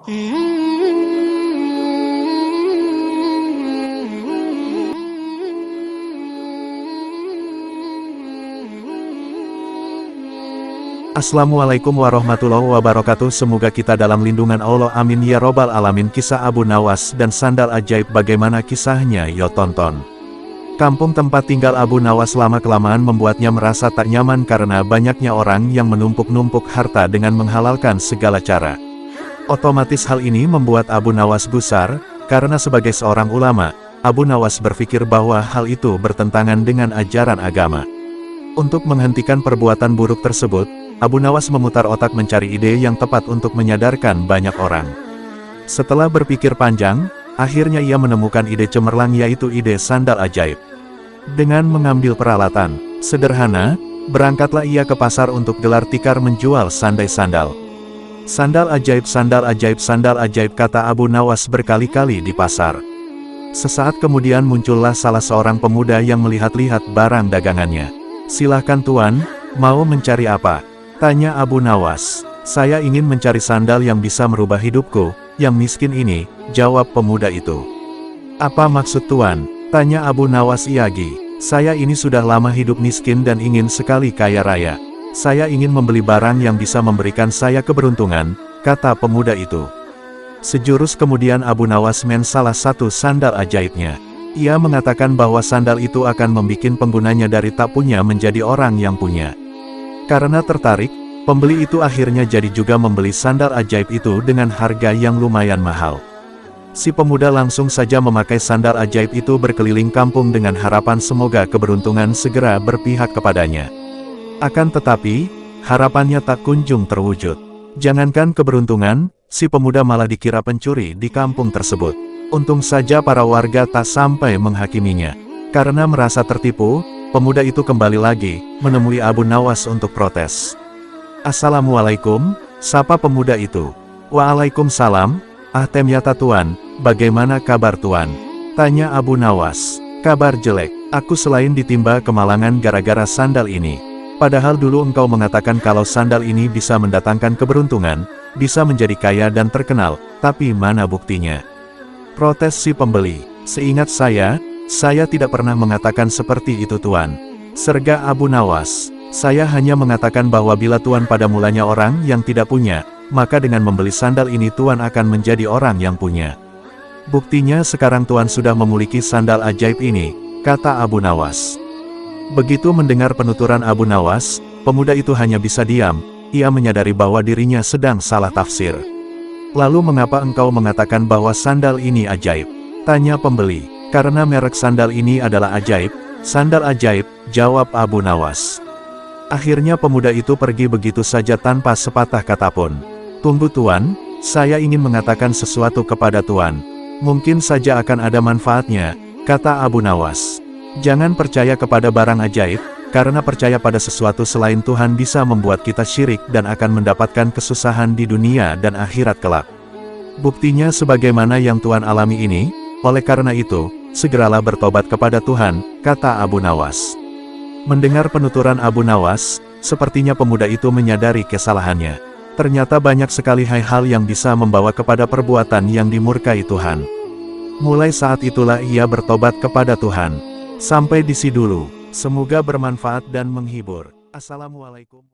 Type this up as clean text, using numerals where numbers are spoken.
Assalamualaikum warahmatullahi wabarakatuh. Semoga kita dalam lindungan Allah, amin ya robbal alamin. Kisah Abu Nawas dan sandal ajaib, bagaimana kisahnya? Yuk tonton. Kampung tempat tinggal Abu Nawas lama-kelamaan membuatnya merasa tak nyaman karena banyaknya orang yang menumpuk-numpuk harta dengan menghalalkan segala cara. Otomatis hal ini membuat Abu Nawas gusar, karena sebagai seorang ulama, Abu Nawas berpikir bahwa hal itu bertentangan dengan ajaran agama. Untuk menghentikan perbuatan buruk tersebut, Abu Nawas memutar otak mencari ide yang tepat untuk menyadarkan banyak orang. Setelah berpikir panjang, akhirnya ia menemukan ide cemerlang, yaitu ide sandal ajaib. Dengan mengambil peralatan sederhana, berangkatlah ia ke pasar untuk gelar tikar menjual sandal. Sandal ajaib, sandal ajaib, sandal ajaib, kata Abu Nawas berkali-kali di pasar. Sesaat kemudian muncullah salah seorang pemuda yang melihat-lihat barang dagangannya. "Silahkan tuan, mau mencari apa?" tanya Abu Nawas. "Saya ingin mencari sandal yang bisa merubah hidupku, yang miskin ini," jawab pemuda itu. "Apa maksud tuan?" tanya Abu Nawas. "Iyagi, saya ini sudah lama hidup miskin dan ingin sekali kaya raya. Saya ingin membeli barang yang bisa memberikan saya keberuntungan," kata pemuda itu. Sejurus kemudian Abu Nawas salah satu sandal ajaibnya. Ia mengatakan bahwa sandal itu akan membuat penggunanya dari tak punya menjadi orang yang punya. Karena tertarik, pembeli itu akhirnya jadi juga membeli sandal ajaib itu dengan harga yang lumayan mahal. Si pemuda langsung saja memakai sandal ajaib itu berkeliling kampung dengan harapan semoga keberuntungan segera berpihak kepadanya. Akan tetapi, harapannya tak kunjung terwujud. Jangankan keberuntungan, si pemuda malah dikira pencuri di kampung tersebut. Untung saja para warga tak sampai menghakiminya. Karena merasa tertipu, pemuda itu kembali lagi menemui Abu Nawas untuk protes. "Assalamualaikum," sapa pemuda itu. "Waalaikumsalam, ternyata tuan, bagaimana kabar tuan?" tanya Abu Nawas. "Kabar jelek, aku selain ditimba kemalangan gara-gara sandal ini. Padahal dulu engkau mengatakan kalau sandal ini bisa mendatangkan keberuntungan, bisa menjadi kaya dan terkenal, tapi mana buktinya?" Protes si pembeli. "Seingat saya tidak pernah mengatakan seperti itu tuan," serga Abu Nawas. "Saya hanya mengatakan bahwa bila tuan pada mulanya orang yang tidak punya, maka dengan membeli sandal ini tuan akan menjadi orang yang punya. Buktinya sekarang tuan sudah memiliki sandal ajaib ini," kata Abu Nawas. Begitu mendengar penuturan Abu Nawas, pemuda itu hanya bisa diam. Ia menyadari bahwa dirinya sedang salah tafsir. "Lalu mengapa engkau mengatakan bahwa sandal ini ajaib?" tanya pembeli. "Karena merek sandal ini adalah ajaib." "Sandal ajaib," jawab Abu Nawas. Akhirnya pemuda itu pergi begitu saja tanpa sepatah kata pun. "Tunggu tuan, saya ingin mengatakan sesuatu kepada tuan. Mungkin saja akan ada manfaatnya," kata Abu Nawas. "Jangan percaya kepada barang ajaib, karena percaya pada sesuatu selain Tuhan bisa membuat kita syirik dan akan mendapatkan kesusahan di dunia dan akhirat kelak. Buktinya sebagaimana yang tuan alami ini. Oleh karena itu, segeralah bertobat kepada Tuhan," kata Abu Nawas. Mendengar penuturan Abu Nawas, sepertinya pemuda itu menyadari kesalahannya. Ternyata banyak sekali hal-hal yang bisa membawa kepada perbuatan yang dimurkai Tuhan. Mulai saat itulah ia bertobat kepada Tuhan. Sampai di sini dulu. Semoga bermanfaat dan menghibur. Assalamualaikum.